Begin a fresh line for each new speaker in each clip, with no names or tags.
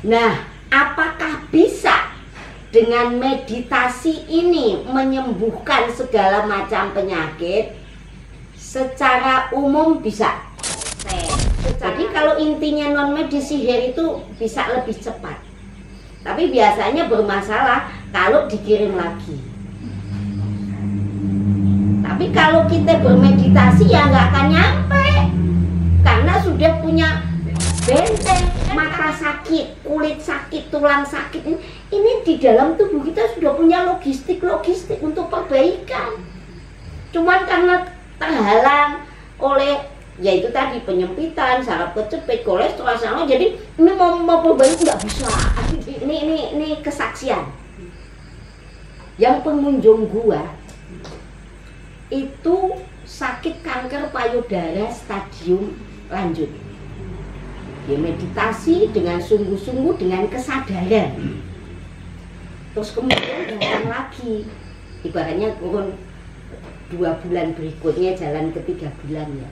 Nah, apakah bisa dengan meditasi ini menyembuhkan segala macam penyakit? Secara umum bisa. Jadi kalau intinya non medis sihir itu bisa lebih cepat. Tapi biasanya bermasalah kalau dikirim lagi. Tapi kalau kita bermeditasi ya nggak akan nyampe, karena sudah punya benteng. Mata sakit, kulit sakit, tulang sakit, ini di dalam tubuh kita sudah punya logistik untuk perbaikan. Cuman karena terhalang oleh yaitu tadi penyempitan, saraf kejepit, kolesterol sama, jadi ini mau perbaiki nggak bisa. Ini kesaksian. Yang pengunjung gua itu sakit kanker payudara stadium lanjut. Dia meditasi dengan sungguh-sungguh, dengan kesadaran. Terus kemudian datang lagi, ibaratnya kurun 2 bulan berikutnya, jalan ke 3 bulan ya,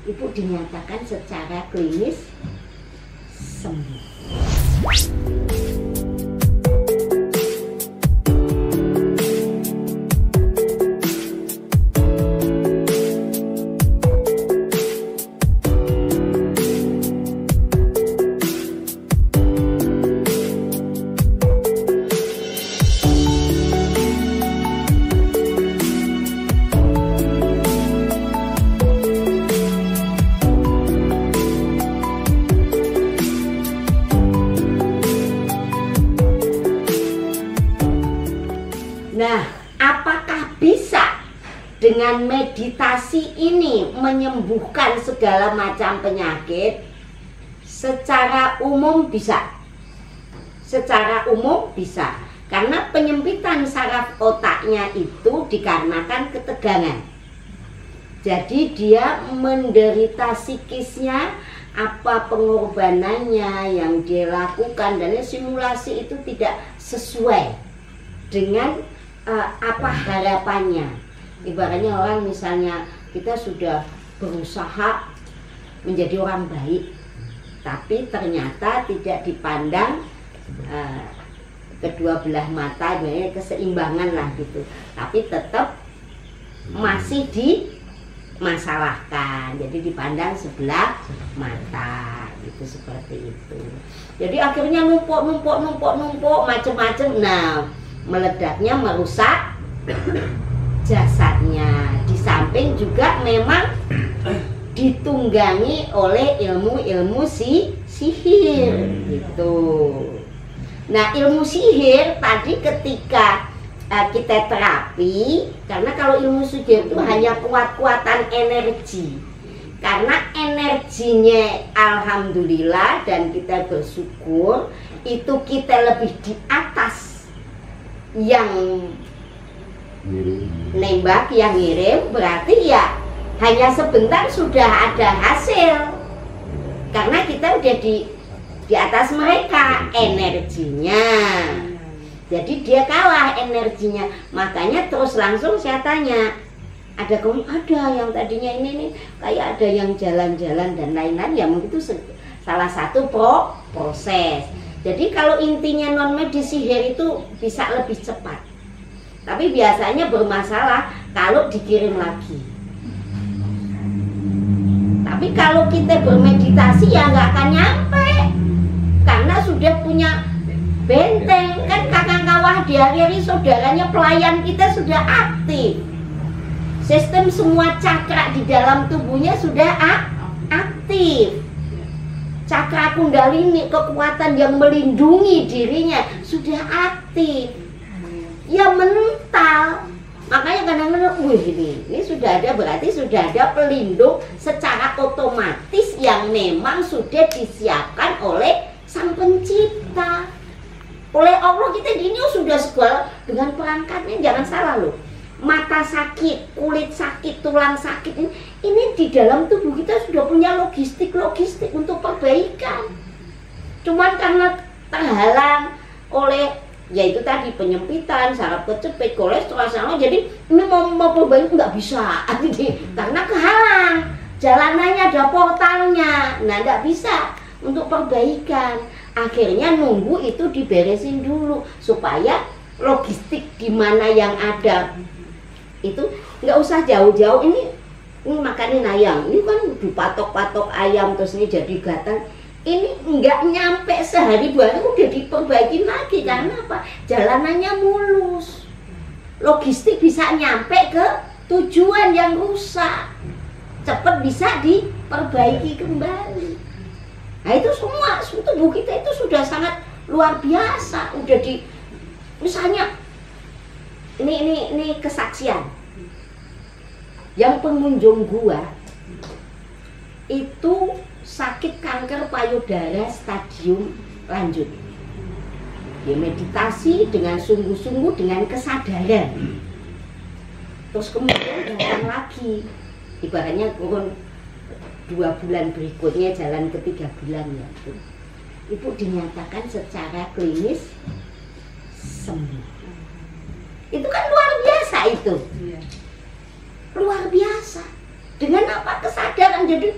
Ibu dinyatakan secara klinis sembuh. Nah, apakah bisa dengan meditasi ini menyembuhkan segala macam penyakit? Secara umum bisa. Secara umum bisa. Karena penyempitan saraf otaknya itu dikarenakan ketegangan. Jadi dia menderita psikisnya, apa pengorbanannya yang dia lakukan, dan simulasi itu tidak sesuai dengan apa harapannya. Ibaratnya orang misalnya kita sudah berusaha menjadi orang baik, tapi ternyata tidak dipandang kedua belah mata, keseimbangan lah gitu, tapi tetap masih dimasalahkan, jadi dipandang sebelah mata gitu, seperti itu. Jadi akhirnya numpuk macem-macem. Nah, meledaknya merusak jasadnya. Di samping juga memang ditunggangi oleh ilmu sihir gitu. Nah, ilmu sihir tadi ketika kita terapi, karena kalau ilmu sihir itu hanya kuat-kuatan energi. Karena energinya alhamdulillah dan kita bersyukur itu kita lebih di atas yang nembak, yang ngirim, berarti ya hanya sebentar sudah ada hasil, karena kita udah di atas mereka energinya. Jadi dia kalah energinya, makanya terus langsung saya tanya, ada yang tadinya ini nih kayak ada yang jalan-jalan dan lain-lain, ya mungkin itu salah satu proses. Jadi kalau intinya non medis sihir itu bisa lebih cepat. Tapi biasanya bermasalah kalau dikirim lagi. Tapi kalau kita bermeditasi ya nggak akan nyampe, karena sudah punya benteng. Kan kakang kawah di hari-hari saudaranya pelayan kita sudah aktif. Sistem semua cakra di dalam tubuhnya sudah aktif. Cakra kundalini, kekuatan yang melindungi dirinya sudah aktif. Ya mental. Makanya kadang-kadang, ini sudah ada, berarti sudah ada pelindung secara otomatis yang memang sudah disiapkan oleh Sang Pencipta. Oleh Allah kita ini sudah segala dengan perangkatnya, jangan salah loh. Mata sakit, kulit sakit, tulang sakit, ini di dalam tubuh kita sudah punya logistik untuk perbaikan. Cuman karena terhalang oleh yaitu tadi penyempitan, saraf kejepit, kolesterol sama, jadi ini mau perbaiki nggak bisa, karena kehalang. Jalanannya ada portalnya, nah nggak bisa untuk perbaikan. Akhirnya nunggu itu diberesin dulu supaya logistik di mana yang ada itu nggak usah jauh-jauh. Ini makanin ayam, ini kan dipatok-patok ayam terus ini jadi gatal. Ini nggak nyampe sehari 2 hari udah diperbaikin lagi. Karena apa? Jalanannya mulus, logistik bisa nyampe ke tujuan. Yang rusak cepet bisa diperbaiki kembali. Nah itu semua tubuh kita itu sudah sangat luar biasa. Udah di misalnya ini kesaksian yang pengunjung gua itu sakit kanker payudara stadium lanjut. Dia meditasi dengan sungguh-sungguh, dengan kesadaran. Terus kemudian datang lagi, ibaratnya kurun 2 bulan berikutnya, jalan ke 3 bulan ya, ibu dinyatakan secara klinis sembuh. Itu kan luar biasa itu. Luar biasa. Dengan apa? Kesadaran. Jadi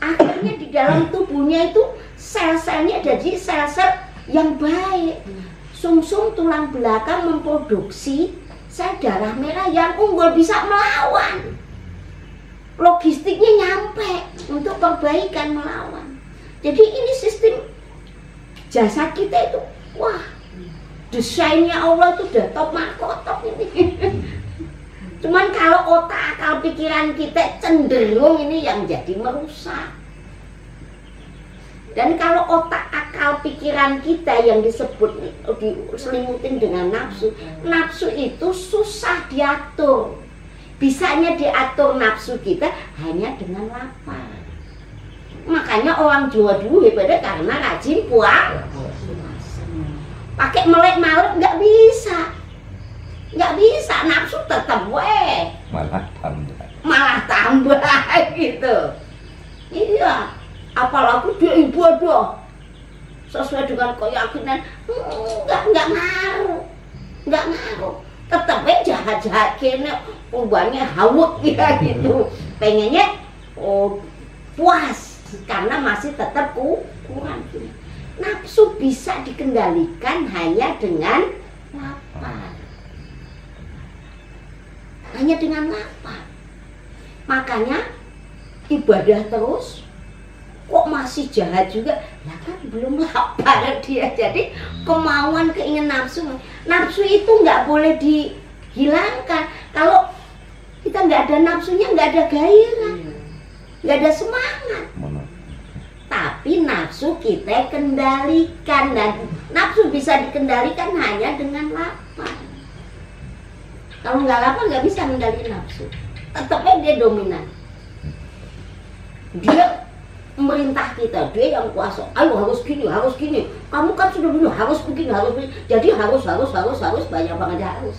akhirnya di dalam tubuhnya itu sel-selnya jadi sel-sel yang baik. Sumsum tulang belakang memproduksi sel darah merah yang unggul, bisa melawan. Logistiknya nyampe untuk perbaikan, melawan. Jadi ini sistem jasad kita itu, wah, desainnya Allah itu udah top markotop ini. Cuman kalau otak, akal, pikiran kita cenderung ini yang jadi merusak. Dan kalau otak, akal, pikiran kita yang disebut diselimutin dengan nafsu, nafsu itu susah diatur. Bisanya diatur nafsu kita hanya dengan lapar. Makanya orang Jawa dulu hebatnya karena rajin puasa. Pakai melek-malek nggak bisa. Nggak bisa, nafsu tetap malah tambah gitu. Iya, apalagi dia ibadah sesuai dengan keyakinan, nggak ngaruh, tetap jahat-jahat kene, ubahnya hawut ya gitu. Pengennya puas karena masih tetap kurang. Nafsu bisa dikendalikan hanya dengan lapar. Hanya dengan lapar. Makanya ibadah terus kok masih jahat juga, ya kan belum lapar dia. Jadi kemauan, keinginan nafsu itu nggak boleh dihilangkan. Kalau kita nggak ada nafsunya, nggak ada gairah, nggak ada semangat. Tapi nafsu kita kendalikan, dan nafsu bisa dikendalikan hanya dengan lapar. Kalau nggak lapar nggak bisa mengendalikan nafsu, tetapnya dia dominan. Dia memerintah kita, dia yang kuasa. Ayo harus gini, kamu kan sudah dulu harus begini, jadi harus banyak banget harus.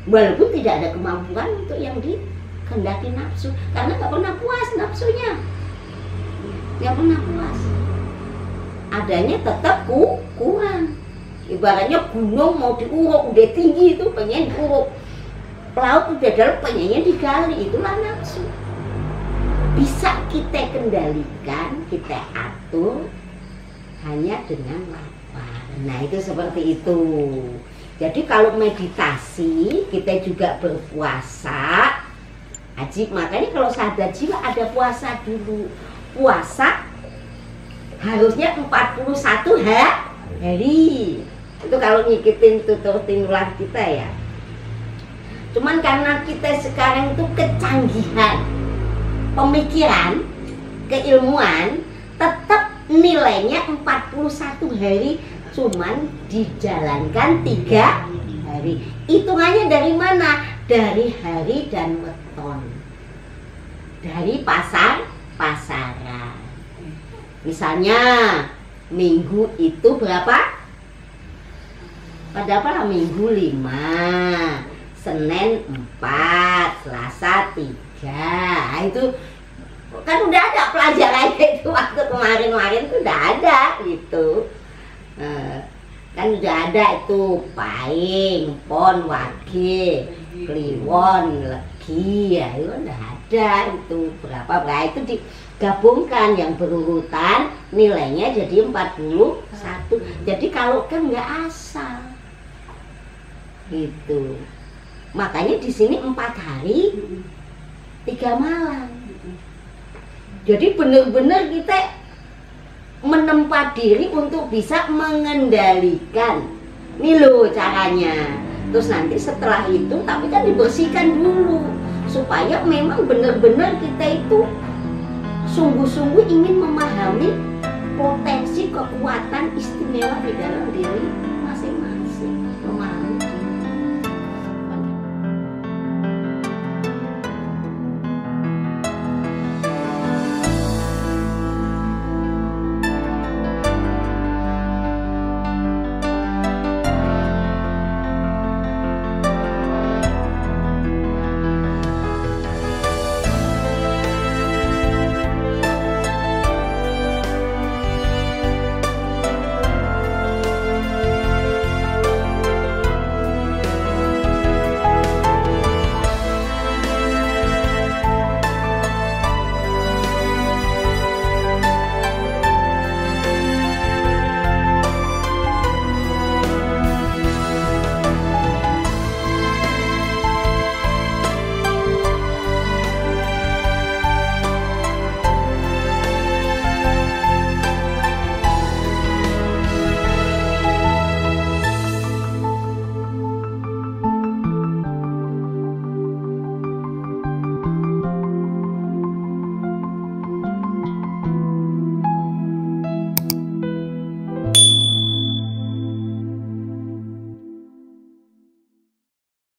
Walaupun tidak ada kemampuan untuk yang dikehendaki nafsu, karena nggak pernah puas nafsunya, nggak pernah puas. Adanya tetap kurang. Ibaratnya gunung mau diuruk udah tinggi itu pengen diuruk, laut udah dalam pengennya digali, itulah nafsu. Bisa kita kendalikan, kita atur hanya dengan lapar. Nah itu seperti itu. Jadi kalau meditasi kita juga berpuasa ajib. Makanya kalau sadar jiwa ada puasa dulu. Puasa harusnya 41 hari. Itu kalau ngikutin tutur tinular kita ya. Cuman karena kita sekarang itu kecanggihan pemikiran, keilmuan, tetap nilainya 41 hari, cuman dijalankan 3 hari. Hitungannya dari mana? Dari hari dan weton, dari pasaran. Misalnya minggu itu berapa? Pada apa? Minggu 5, Senin 4, Selasa 3. Itu kan udah ada pelajarannya itu, waktu kemarin tuh udah ada gitu. Kan udah ada itu Paing, Pon, Wage, Kliwon, Legi, ya itu udah ada itu berapa itu gabungkan yang berurutan, nilainya jadi 41. Jadi kalau kan nggak asal gitu. Makanya di sini 4 hari 3 malam. Jadi benar-benar kita menempa diri untuk bisa mengendalikan. Ini loh caranya. Terus nanti setelah itu tapi kan dibersihkan dulu supaya memang benar-benar kita itu sungguh-sungguh ingin memahami potensi kekuatan istimewa di dalam diri